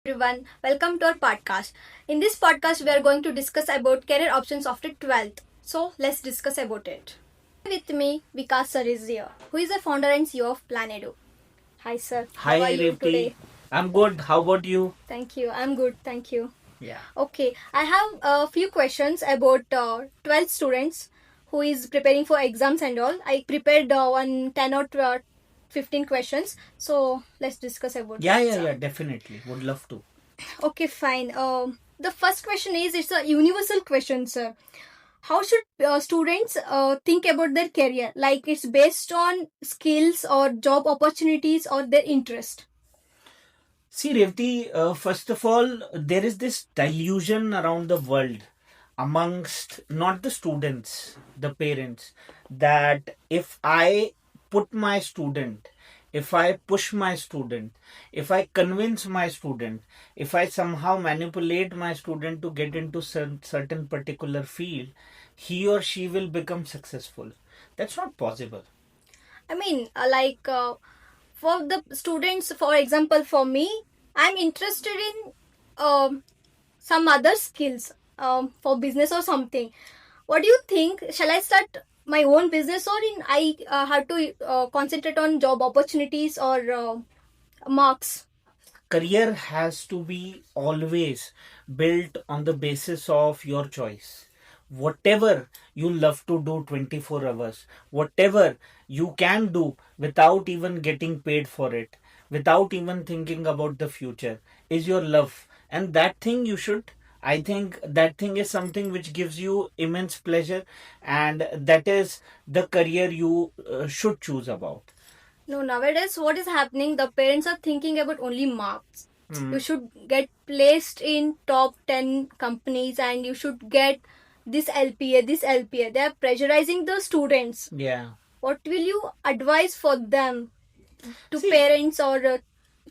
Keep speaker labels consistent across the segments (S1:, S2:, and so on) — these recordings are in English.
S1: everyone, welcome to our podcast. In this podcast, we are going to discuss about career options after 12th. So let's discuss about it. With me, Vikas sir is here, who is the founder and CEO of Planedo. Hi sir, how are
S2: Hi
S1: you
S2: Revti,
S1: today?
S2: I'm good. How about you?
S1: Thank you. I'm good. Thank you.
S2: Yeah.
S1: Okay, I have a few questions about 12th students who is preparing for exams and all. I prepared one 10 or 12, 15 questions. So let's discuss about
S2: Yeah,
S1: that,
S2: yeah,
S1: sir.
S2: yeah, definitely. Would love to.
S1: Okay, fine. The first question is it's a universal question, sir. How should students think about their career? Like it's based on skills or job opportunities or their interest.
S2: See, Revti, first of all, there is this delusion around the world amongst not the students, the parents, that if I put my student, if I push my student, if I convince my student, if I somehow manipulate my student to get into certain particular field, he or she will become successful. That's not possible.
S1: I mean, for the students, for example, for me, I'm interested in some other skills for business or something. What do you think? Shall I start my own business or in I have to concentrate on job opportunities or marks?
S2: Career has to be always built on the basis of your choice. Whatever you love to do 24 hours, whatever you can do without even getting paid for it, without even thinking about the future, is your love. And that thing you should, I think that thing is something which gives you immense pleasure, and that is the career you should choose about.
S1: No, nowadays what is happening? The parents are thinking about only marks. You
S2: Hmm.
S1: should get placed in top 10 companies and you should get this LPA, this LPA. They are pressurizing the students.
S2: Yeah.
S1: What will you advise for them to
S2: See,
S1: parents or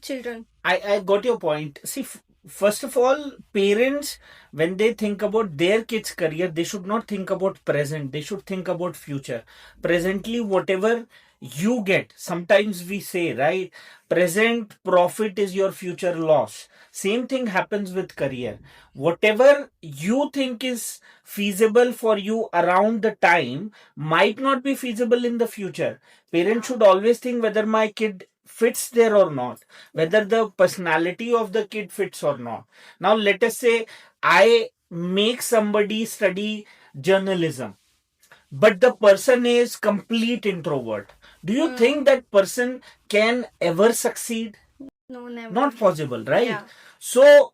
S1: children?
S2: I got your point. See, first of all, parents, when they think about their kids' career, they should not think about present. They should think about future. Presently, whatever you get, sometimes we say, right, present profit is your future loss. Same thing happens with career. Whatever you think is feasible for you around the time might not be feasible in the future. Parents should always think whether my kid fits there or not, whether the personality of the kid fits or not. Now, let us say I make somebody study journalism, but the person is complete introvert. Do you think that person can ever succeed?
S1: No, never.
S2: Not possible, right?
S1: Yeah.
S2: So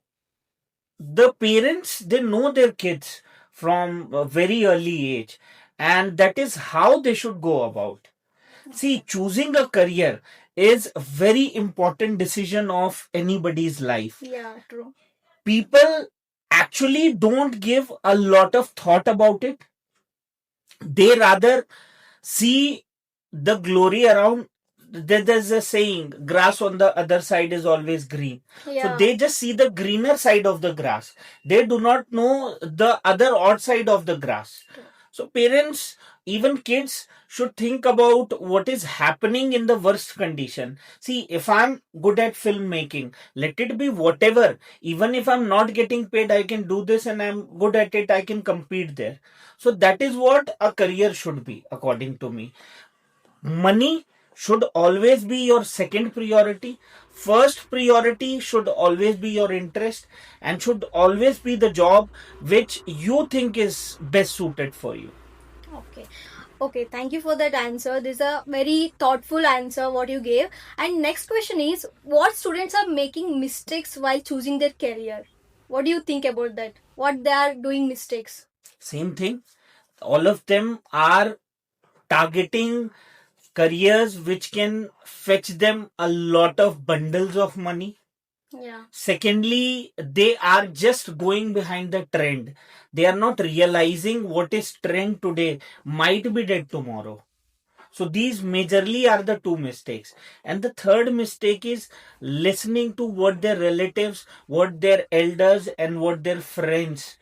S2: the parents, they know their kids from a very early age, and that is how they should go about. See, choosing a career is a very important decision of anybody's life.
S1: Yeah, true.
S2: People actually don't give a lot of thought about it. They rather see the glory around. There's a saying, grass on the other side is always green.
S1: Yeah.
S2: So they just see the greener side of the grass. They do not know the other odd side of the grass. So parents, even kids, should think about what is happening in the worst condition. See, if I'm good at filmmaking, let it be whatever. Even if I'm not getting paid, I can do this and I'm good at it, I can compete there. So that is what a career should be, according to me. Money should always be your second priority. First priority should always be your interest and should always be the job which you think is best suited for you.
S1: Okay. Okay, thank you for that answer. This is a very thoughtful answer what you gave. And next question is what students are making mistakes while choosing their career? What do you think about that? What they are doing mistakes?
S2: Same thing. All of them are targeting careers which can fetch them a lot of bundles of money.
S1: Yeah.
S2: Secondly, they are just going behind the trend. They are not realizing what is trend today might be dead tomorrow. So these majorly are the two mistakes. And the third mistake is listening to what their relatives, what their elders, and what their friends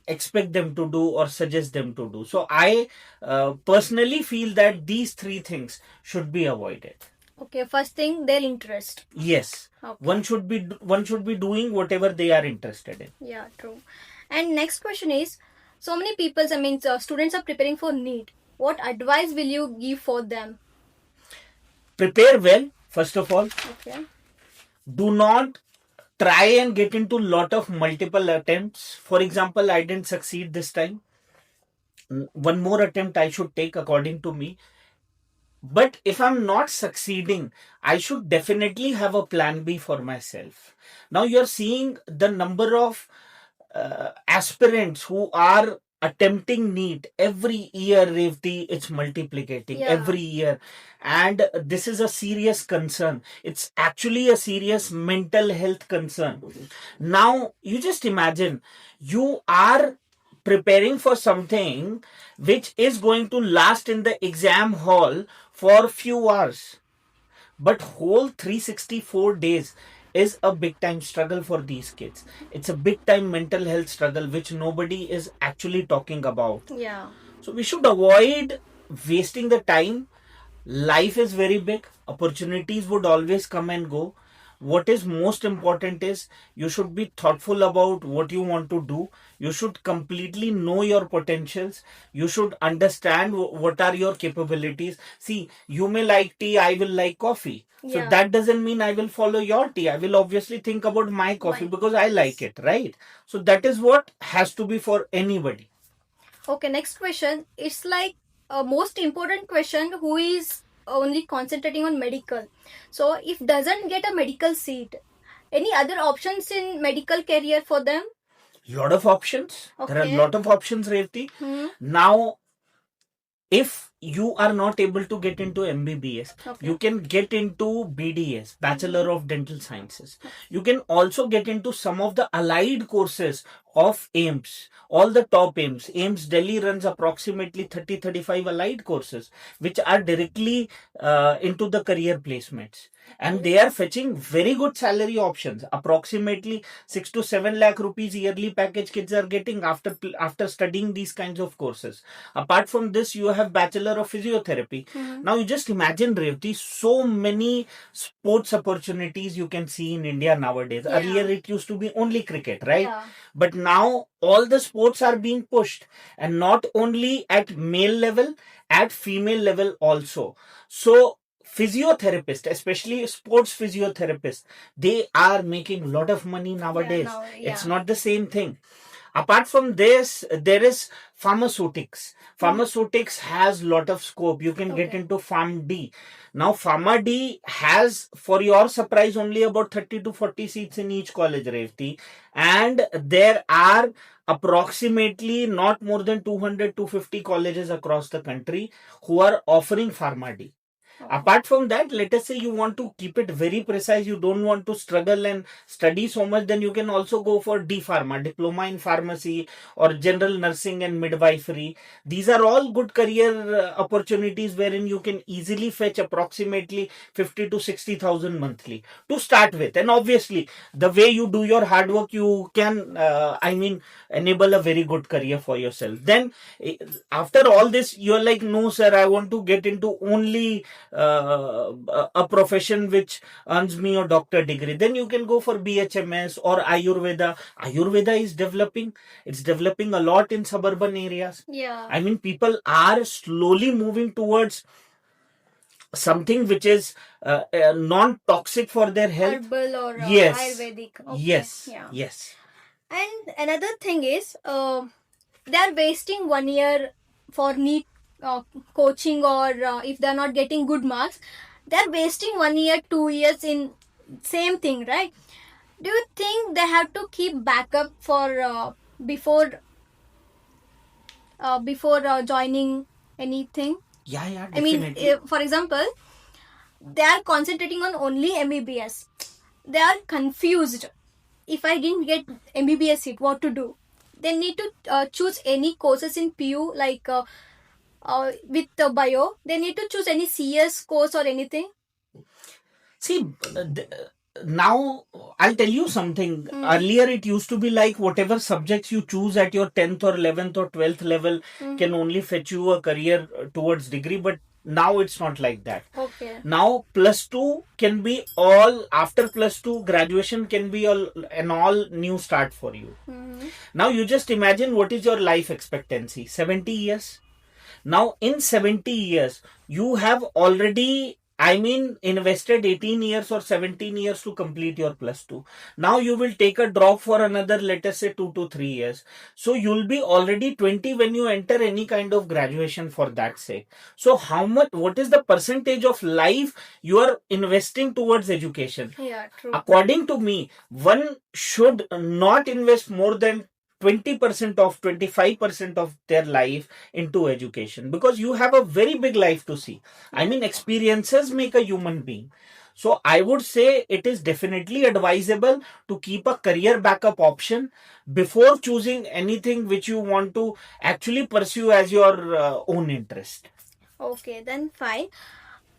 S2: expect them to do or suggest them to do. So I personally feel that these three things should be avoided.
S1: Okay, first thing, their interest.
S2: Yes,
S1: Okay.
S2: one should be doing whatever they are interested in.
S1: Yeah, true. And next question is, so many people, I mean, students are preparing for NEET. What advice will you give for them?
S2: Prepare well, first of all.
S1: Okay.
S2: Do not try and get into lot of multiple attempts. For example, I didn't succeed this time. One more attempt I should take, according to me. But if I'm not succeeding, I should definitely have a plan B for myself. Now you're seeing the number of aspirants who are attempting NEET every year, Revti, it's multiplicating every year. And this is a serious concern. It's actually a serious mental health concern. Now, you just imagine you are preparing for something which is going to last in the exam hall for few hours, but whole 364 days is a big time struggle for these kids. It's a big time mental health struggle which nobody is actually talking about.
S1: Yeah.
S2: So we should avoid wasting the time. Life is very big, opportunities would always come and go. What is most important is you should be thoughtful about what you want to do. You should completely know your potentials. You should understand what are your capabilities. See, you may like tea, I will like coffee. So
S1: Yeah.
S2: that doesn't mean I will follow your tea. I will obviously think about my coffee because I like it, right? So that is what has to be for anybody.
S1: Okay, next question. It's like a most important question, who is only concentrating on medical. So if doesn't get a medical seat, any other options in medical career for them?
S2: Lot of options. There are a
S1: Okay.
S2: lot of options, Revti. Now, if you are not able to get into MBBS,
S1: Okay.
S2: you can get into BDS, Bachelor of Dental Sciences. You can also get into some of the allied courses of AIMS, all the top AIMS. AIMS Delhi runs approximately 30-35 allied courses, which are directly into the career placements. And they are fetching very good salary options. Approximately 6 to 7 lakh rupees yearly package kids are getting after studying these kinds of courses. Apart from this, you have Bachelor of Physiotherapy. Now you just imagine, Revti, so many sports opportunities you can see in India nowadays. Earlier it used to be only cricket, right? But now all the sports are being pushed, and not only at male level, at female level also. So physiotherapists, especially sports physiotherapists, they are making a lot of money nowadays. It's not the same thing. Apart from this, there is pharmaceutics. Pharmaceutics has lot of scope. You can get into Pharm D. Now, Pharma D has, for your surprise, only about 30 to 40 seats in each college, Revti. And there are approximately not more than 200-250 colleges across the country who are offering Pharma D. Apart from that, let us say you want to keep it very precise, you don't want to struggle and study so much, then you can also go for D Pharma, Diploma in Pharmacy, or General Nursing and Midwifery. These are all good career opportunities wherein you can easily fetch approximately 50 to 60,000 monthly to start with. And obviously, the way you do your hard work, you can, enable a very good career for yourself. Then, after all this, you're like, no, sir, I want to get into only a profession which earns me a doctor degree. Then you can go for BHMS or Ayurveda. Ayurveda is developing. It's developing a lot in suburban areas.
S1: Yeah.
S2: I mean, people are slowly moving towards something which is non-toxic for their health.
S1: Herbal or
S2: Yes.
S1: Ayurvedic. Okay.
S2: Yes.
S1: Yeah.
S2: Yes.
S1: And another thing is, they are wasting 1 year for NEET coaching, or if they are not getting good marks, they are wasting 1 year, 2 years in same thing, right? Do you think they have to keep backup for before joining anything?
S2: Yeah, yeah,
S1: I mean,
S2: definitely.
S1: for example, they are concentrating on only MBBS. They are confused. If I didn't get MBBS seat, what to do? They need to choose any courses in PU, like with bio. They need to choose any CS course or anything.
S2: See, now I'll tell you something. Earlier, it used to be like whatever subjects you choose at your 10th or 11th or 12th level can only fetch you a career towards degree. But Now it's not like that.
S1: Okay.
S2: Now plus 2 can be all, after plus 2 graduation can be an all new start for you. Now you just imagine what is your life expectancy, 70 years. Now in 70 years you have already, I mean, invested 18 years or 17 years to complete your plus 2. Now you will take a drop for another, let us say 2 to 3 years. So you'll be already 20 when you enter any kind of graduation for that sake. So how much, what is the percentage of life you are investing towards education?
S1: Yeah, true.
S2: According to me, one should not invest more than 20% of 25% of their life into education, because you have a very big life to see. I mean, experiences make a human being. So I would say it is definitely advisable to keep a career backup option before choosing anything which you want to actually pursue as your own interest.
S1: Okay, then fine.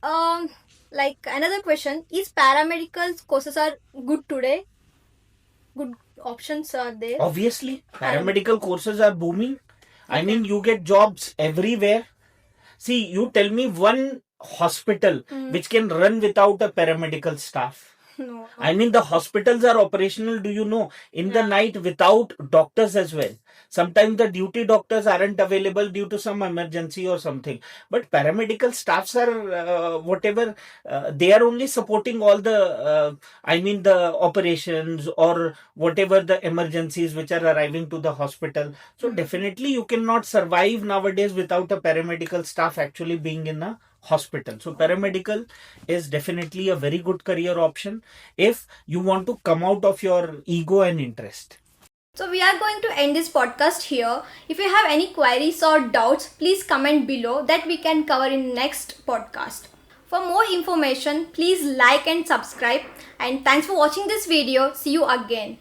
S1: Um, like another question: is paramedical courses are good today? Good options are there.
S2: Obviously, paramedical courses are booming. I mean, you get jobs everywhere. See, you tell me one hospital which can run without a paramedical staff.
S1: No.
S2: I mean, the hospitals are operational, do you know, in the night without doctors as well. Sometimes the duty doctors aren't available due to some emergency or something. But paramedical staffs are whatever, they are only supporting all the, I mean, the operations or whatever the emergencies which are arriving to the hospital. So definitely you cannot survive nowadays without a paramedical staff actually being in a hospital. So paramedical is definitely a very good career option if you want to come out of your ego and interest.
S1: So we are going to end this podcast here. If you have any queries or doubts, please comment below that we can cover in next podcast. For more information, please like and subscribe. And thanks for watching this video. See you again.